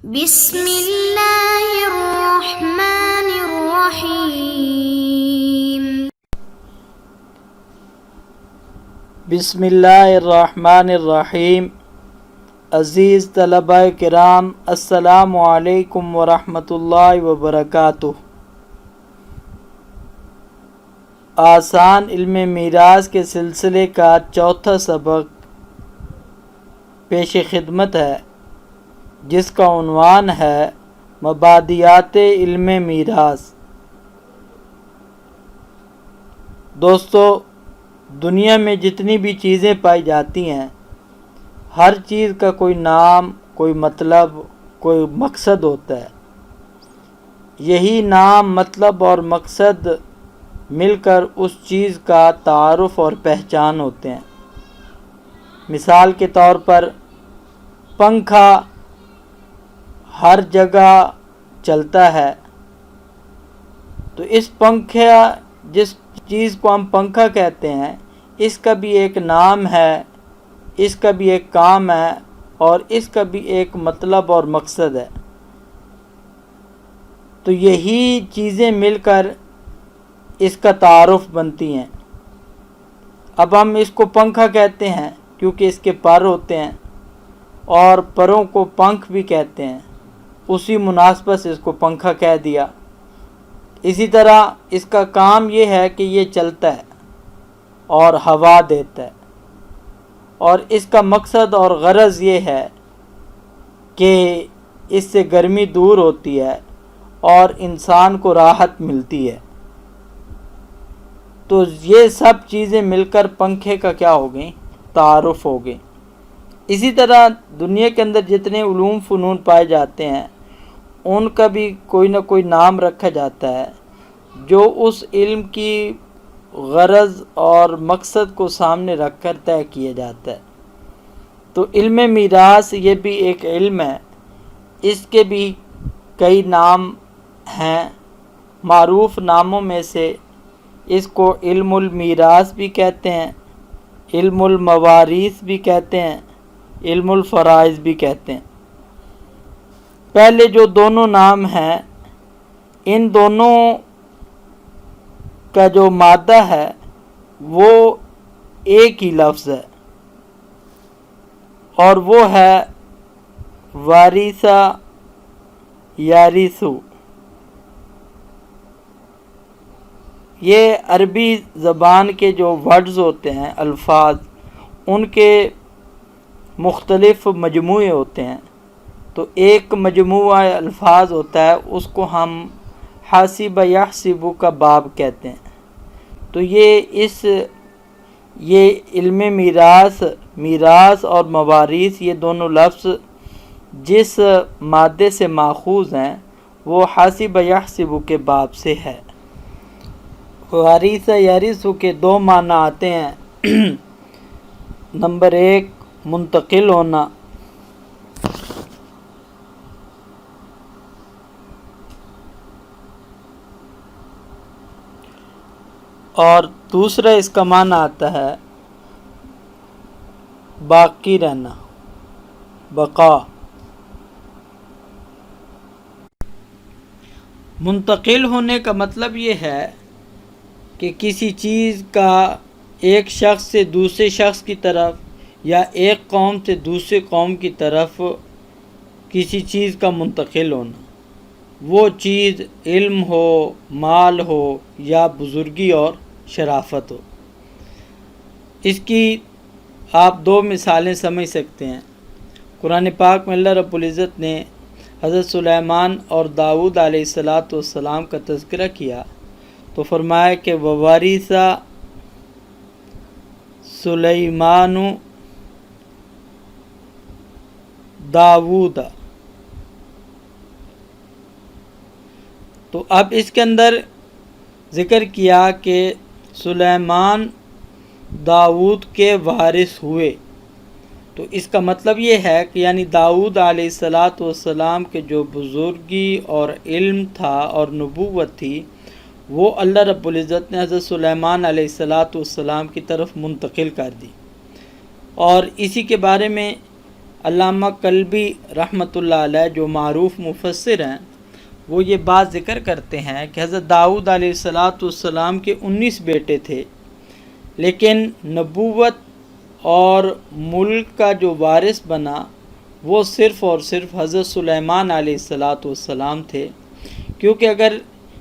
بسم اللہ الرحمن الرحیم۔ بسم اللہ الرحمن الرحیم۔ عزیز طلبہ کرام، السلام علیکم ورحمۃ اللہ وبرکاتہ۔ آسان علم میراث کے سلسلے کا چوتھا سبق پیش خدمت ہے، جس کا عنوان ہے مبادیات علم میراث۔ دوستو، دنیا میں جتنی بھی چیزیں پائی جاتی ہیں، ہر چیز کا کوئی نام، کوئی مطلب، کوئی مقصد ہوتا ہے۔ یہی نام، مطلب اور مقصد مل کر اس چیز کا تعارف اور پہچان ہوتے ہیں۔ مثال کے طور پر پنکھا ہر جگہ چلتا ہے، تو اس پنکھا، جس چیز کو ہم پنکھا کہتے ہیں، اس کا بھی ایک نام ہے، اس کا بھی ایک کام ہے، اور اس کا بھی ایک مطلب اور مقصد ہے۔ تو یہی چیزیں مل کر اس کا تعارف بنتی ہیں۔ اب ہم اس کو پنکھا کہتے ہیں کیونکہ اس کے پر ہوتے ہیں، اور پروں کو پنکھ بھی کہتے ہیں، اسی مناسبت سے اس کو پنکھا کہہ دیا۔ اسی طرح اس کا کام یہ ہے کہ یہ چلتا ہے اور ہوا دیتا ہے، اور اس کا مقصد اور غرض یہ ہے کہ اس سے گرمی دور ہوتی ہے اور انسان کو راحت ملتی ہے۔ تو یہ سب چیزیں مل کر پنکھے کا کیا ہو گئیں؟ تعارف ہو گئے۔ اسی طرح دنیا کے اندر جتنے علوم فنون پائے جاتے ہیں، ان کا بھی کوئی نہ کوئی نام رکھا جاتا ہے، جو اس علم کی غرض اور مقصد کو سامنے رکھ کر طے کیا جاتا ہے۔ تو علم میراث یہ بھی ایک علم ہے، اس کے بھی کئی نام ہیں۔ معروف ناموں میں سے اس کو علم المیراث بھی کہتے ہیں، علم الموارث بھی کہتے ہیں، علم الفرائض بھی کہتے ہیں۔ پہلے جو دونوں نام ہیں، ان دونوں کا جو مادہ ہے وہ ایک ہی لفظ ہے، اور وہ ہے وارثہ یارثو۔ یہ عربی زبان کے جو ورڈز ہوتے ہیں، الفاظ، ان کے مختلف مجموعے ہوتے ہیں۔ تو ایک مجموعہ الفاظ ہوتا ہے، اس کو ہم حاسب یحسب کا باب کہتے ہیں۔ تو یہ علم میراث اور موارث، یہ دونوں لفظ جس مادے سے ماخوذ ہیں، وہ حاسب یحسب کے باب سے ہے۔ وارث یارث کے دو معنی آتے ہیں۔ نمبر 1، منتقل ہونا، اور دوسرا اس کا معنی آتا ہے باقی رہنا، بقا۔ منتقل ہونے کا مطلب یہ ہے کہ کسی چیز کا ایک شخص سے دوسرے شخص کی طرف، یا ایک قوم سے دوسرے قوم کی طرف کسی چیز کا منتقل ہونا۔ وہ چیز علم ہو، مال ہو، یا بزرگی اور شرافت ہو۔ اس کی آپ دو مثالیں سمجھ سکتے ہیں۔ قرآن پاک میں اللہ رب العزت نے حضرت سلیمان اور داؤد علیہ السلام کا تذکرہ کیا، تو فرمایا کہ وَوَارِثَ سُلَیمَانُ داؤد۔ تو اب اس کے اندر ذکر کیا کہ سلیمان داؤد کے وارث ہوئے۔ تو اس کا مطلب یہ ہے کہ یعنی داؤد علیہ السلام کے جو بزرگی اور علم تھا اور نبوت تھی، وہ اللہ رب العزت نے حضرت سلیمان علیہ السلام کی طرف منتقل کر دی۔ اور اسی کے بارے میں علامہ قلبی رحمۃ اللہ علیہ جو معروف مفسر ہیں وہ یہ بات ذکر کرتے ہیں کہ حضرت داؤد علیہ السلام کے 19 بیٹے تھے، لیکن نبوت اور ملک کا جو وارث بنا وہ صرف اور صرف حضرت سلیمان علیہ السلام تھے، کیونکہ اگر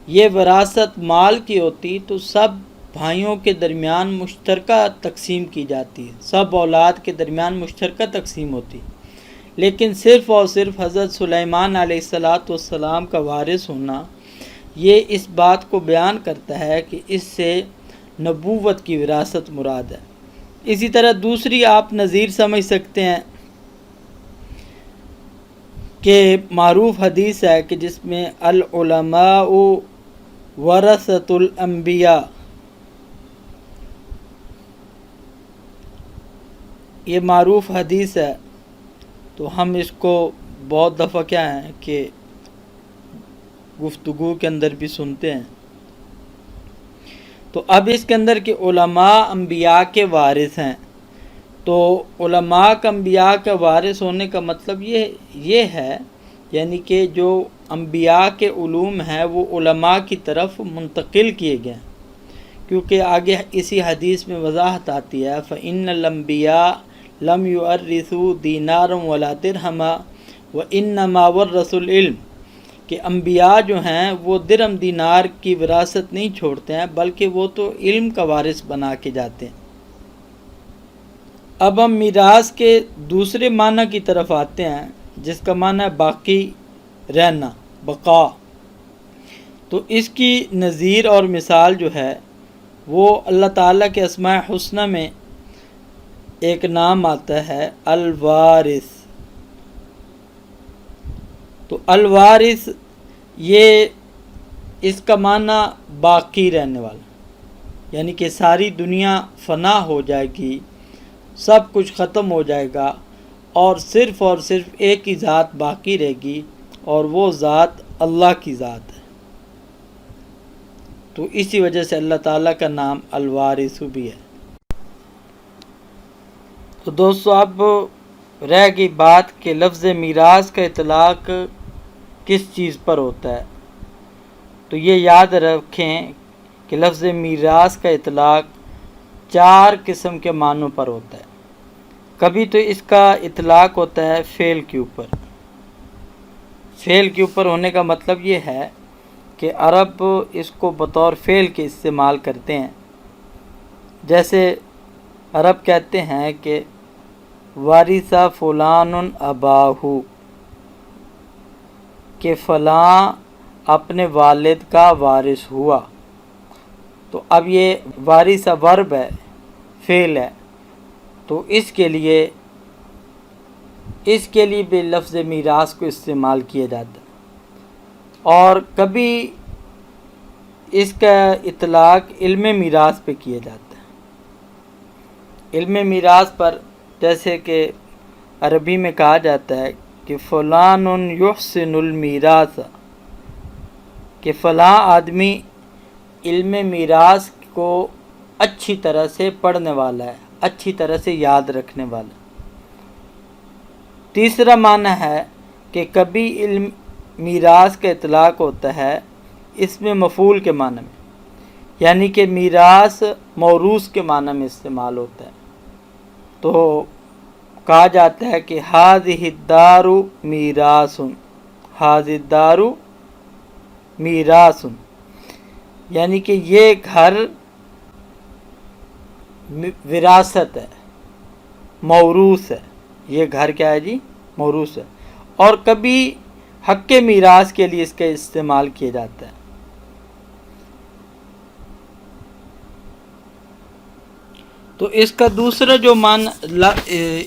یہ وراثت مال کی ہوتی تو سب بھائیوں کے درمیان مشترکہ تقسیم کی جاتی ہے، سب اولاد کے درمیان مشترکہ تقسیم ہوتی، لیکن صرف اور صرف حضرت سلیمان علیہ السلام کا وارث ہونا یہ اس بات کو بیان کرتا ہے کہ اس سے نبوت کی وراثت مراد ہے۔ اسی طرح دوسری آپ نظیر سمجھ سکتے ہیں کہ معروف حدیث ہے کہ جس میں العلماء ورثۃ الانبیاء، یہ معروف حدیث ہے، تو ہم اس کو بہت دفعہ کیا ہے کہ گفتگو کے اندر بھی سنتے ہیں۔ تو اب اس کے اندر کہ علماء انبیاء کے وارث ہیں، تو علماء کا انبیاء کا وارث ہونے کا مطلب یہ ہے یعنی کہ جو انبیاء کے علوم ہیں وہ علماء کی طرف منتقل کیے گئے ہیں، کیونکہ آگے اسی حدیث میں وضاحت آتی ہے فَإِنَّ الْأَنْبِيَاءَ لَمْ يُؤَرِّثُوا دِينَارًا وَلَا دِرْهَمًا وَإِنَّمَا وَرَّثُوا الْعِلْمَ، کہ انبیاء جو ہیں وہ درہم دینار کی وراثت نہیں چھوڑتے ہیں بلکہ وہ تو علم کا وارث بنا کے جاتے ہیں۔ اب ہم میراث کے دوسرے معنی کی طرف آتے ہیں جس کا معنی ہے باقی رہنا، بقا۔ تو اس کی نظیر اور مثال جو ہے وہ اللہ تعالیٰ کے اسماء حسنہ میں ایک نام آتا ہے الوارث۔ تو الوارث یہ اس کا معنی باقی رہنے والا، یعنی کہ ساری دنیا فنا ہو جائے گی، سب کچھ ختم ہو جائے گا اور صرف ایک ہی ذات باقی رہے گی اور وہ ذات اللہ کی ذات ہے۔ تو اسی وجہ سے اللہ تعالیٰ کا نام الوارث بھی ہے۔ تو دوستو اب رہ گئی بات کہ لفظ میراث کا اطلاق کس چیز پر ہوتا ہے۔ تو یہ یاد رکھیں کہ لفظ میراث کا اطلاق 4 قسم کے معنوں پر ہوتا ہے۔ کبھی تو اس کا اطلاق ہوتا ہے فعل کے اوپر۔ فعل کے اوپر ہونے کا مطلب یہ ہے کہ عرب اس کو بطور فعل کے استعمال کرتے ہیں، جیسے عرب کہتے ہیں کہ وارث فلان اباہو، کہ فلاں اپنے والد کا وارث ہوا۔ تو اب یہ وارث ورب ہے، فعل ہے، تو اس کے لیے بھی لفظ میراث کو استعمال کیا جاتا ہے، اور کبھی اس کا اطلاق علم میراث پہ کیا جاتا ہے۔ علم میراث پر جیسے کہ عربی میں کہا جاتا ہے کہ فلان یحسن المیراث، کہ فلاں آدمی علم میراث کو اچھی طرح سے پڑھنے والا ہے، اچھی طرح سے یاد رکھنے والا۔ تیسرا معنی ہے کہ کبھی علم میراث کا اطلاق ہوتا ہے اس میں مفعول کے معنی میں، یعنی کہ میراث موروث کے معنی میں استعمال ہوتا ہے۔ تو کہا جاتا ہے کہ ھذہ الدار میراث، ھذہ الدار میراث، یعنی کہ یہ گھر وراثت ہے، موروث ہے، یہ گھر کیا ہے جی؟ موروث ہے۔ اور کبھی حق میراث کے لیے اس کا استعمال کیا جاتا ہے۔ تو اس کا دوسرا جو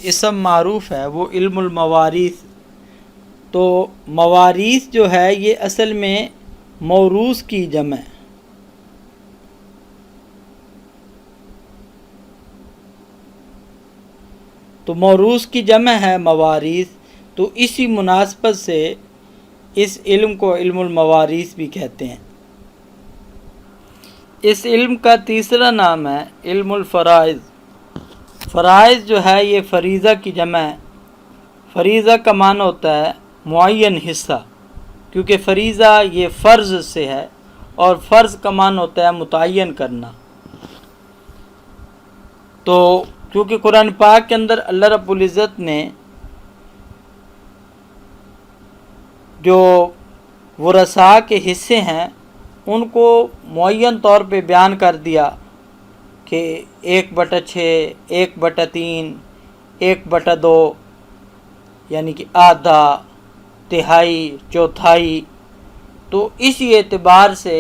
اسم معروف ہے وہ علم الموارث۔ تو موارث جو ہے یہ اصل میں موروث کی جمع ہے۔ تو موروث کی جمع ہے موارث، تو اسی مناسبت سے اس علم کو علم الموارث بھی کہتے ہیں۔ اس علم کا تیسرا نام ہے علم الفرائض۔ فرائض جو ہے یہ فریضہ کی جمع ہے۔ فریضہ کا معنی ہوتا ہے معین حصہ، کیونکہ فریضہ یہ فرض سے ہے، اور فرض کا معنی ہوتا ہے متعین کرنا۔ تو کیونکہ قرآن پاک کے اندر اللہ رب العزت نے جو ورثاء کے حصے ہیں ان کو معین طور پہ بیان کر دیا کہ 1/6، 1/3، 1/2، یعنی کہ آدھا، تہائی، چوتھائی۔ تو اسی اعتبار سے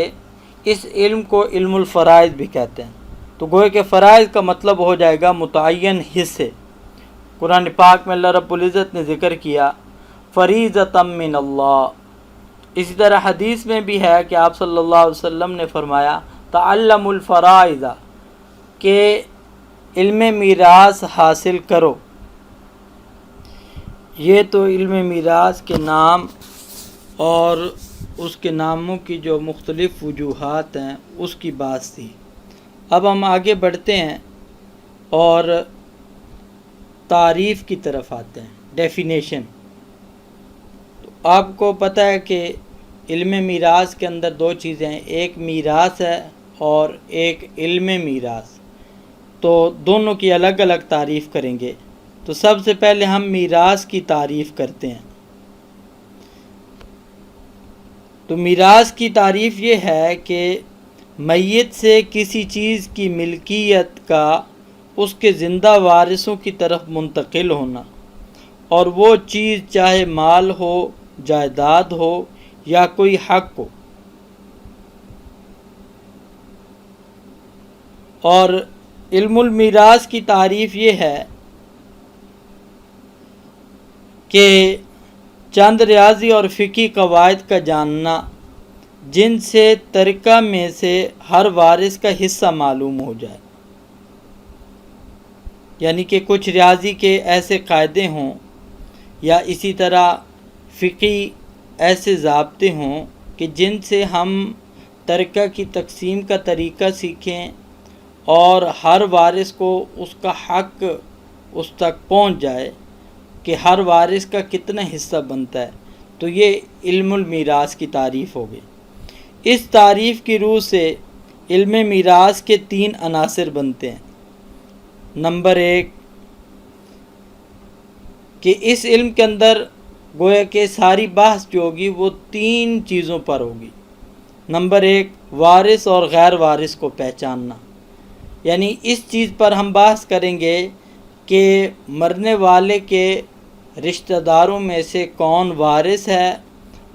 اس علم کو علم الفرائض بھی کہتے ہیں۔ تو گویا کہ فرائض کا مطلب ہو جائے گا متعین حصے۔ قرآن پاک میں اللہ رب العزت نے ذکر کیا فریضۃ من اللہ۔ اسی طرح حدیث میں بھی ہے کہ آپ صلی اللہ علیہ وسلم نے فرمایا تعلموا الفرائض، کہ علم میراث حاصل کرو۔ یہ تو علم میراث کے نام اور اس کے ناموں کی جو مختلف وجوہات ہیں اس کی بات تھی۔ اب ہم آگے بڑھتے ہیں اور تعریف کی طرف آتے ہیں، ڈیفینیشن۔ تو آپ کو پتہ ہے کہ علم میراث کے اندر دو چیزیں ہیں، ایک میراث ہے اور ایک علم میراث۔ تو دونوں کی الگ الگ تعریف کریں گے۔ تو سب سے پہلے ہم میراث کی تعریف کرتے ہیں۔ تو میراث کی تعریف یہ ہے کہ میت سے کسی چیز کی ملکیت کا اس کے زندہ وارثوں کی طرف منتقل ہونا، اور وہ چیز چاہے مال ہو، جائیداد ہو یا کوئی حق ہو۔ اور علم المیراث کی تعریف یہ ہے کہ چند ریاضی اور فقہی قواعد کا جاننا جن سے ترکہ میں سے ہر وارث کا حصہ معلوم ہو جائے، یعنی کہ کچھ ریاضی کے ایسے قاعدے ہوں یا اسی طرح فقہی ایسے ضابطے ہوں کہ جن سے ہم ترکہ کی تقسیم کا طریقہ سیکھیں اور ہر وارث کو اس کا حق اس تک پہنچ جائے کہ ہر وارث کا کتنا حصہ بنتا ہے۔ تو یہ علم المیراث کی تعریف ہو گئی۔ اس تعریف کی روح سے علم میراث کے 3 عناصر بنتے ہیں۔ نمبر 1 کہ اس علم کے اندر گویا کہ ساری بحث جو ہوگی وہ 3 چیزوں پر ہوگی۔ نمبر 1 وارث اور غیر وارث کو پہچاننا، یعنی اس چیز پر ہم بحث کریں گے کہ مرنے والے کے رشتہ داروں میں سے کون وارث ہے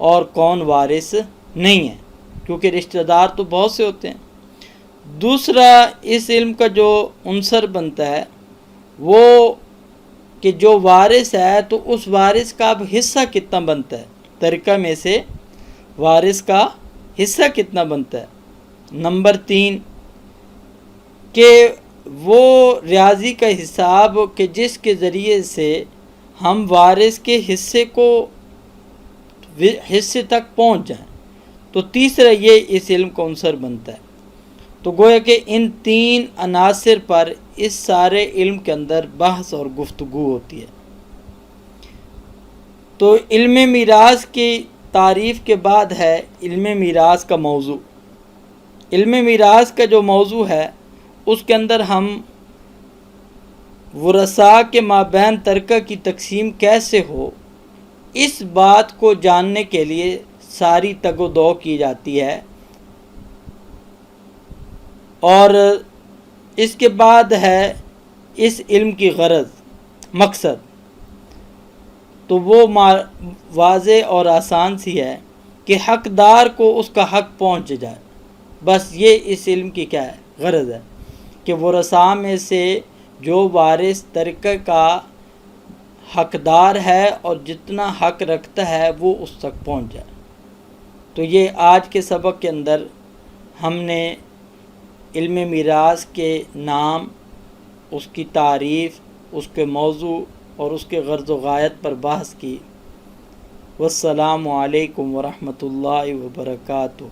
اور کون وارث نہیں ہے، کیونکہ رشتہ دار تو بہت سے ہوتے ہیں۔ دوسرا اس علم کا جو عنصر بنتا ہے وہ کہ جو وارث ہے تو اس وارث کا اب حصہ کتنا بنتا ہے، ترکہ میں سے وارث کا حصہ کتنا بنتا ہے۔ نمبر 3 کہ وہ ریاضی کا حساب کہ جس کے ذریعے سے ہم وارث کے حصے تک پہنچ جائیں۔ تو تیسرا یہ اس علم کا عنصر بنتا ہے۔ تو گویا کہ ان 3 عناصر پر اس سارے علم کے اندر بحث اور گفتگو ہوتی ہے۔ تو علم میراث کی تعریف کے بعد ہے علم میراث کا موضوع۔ علم میراث کا جو موضوع ہے اس کے اندر ہم ورثاء کے مابین ترکہ کی تقسیم کیسے ہو، اس بات کو جاننے کے لیے ساری تگ و دو کی جاتی ہے۔ اور اس کے بعد ہے اس علم کی غرض، مقصد۔ تو وہ واضح اور آسان سی ہے کہ حقدار کو اس کا حق پہنچ جائے، بس یہ اس علم کی کیا ہے، غرض ہے کہ ورثاء میں سے جو وارث ترکہ کا حقدار ہے اور جتنا حق رکھتا ہے وہ اس تک پہنچ جائے۔ تو یہ آج کے سبق کے اندر ہم نے علم میراث کے نام، اس کی تعریف، اس کے موضوع اور اس کے غرض و غایت پر بحث کی۔ والسلام علیکم ورحمۃ اللہ وبرکاتہ۔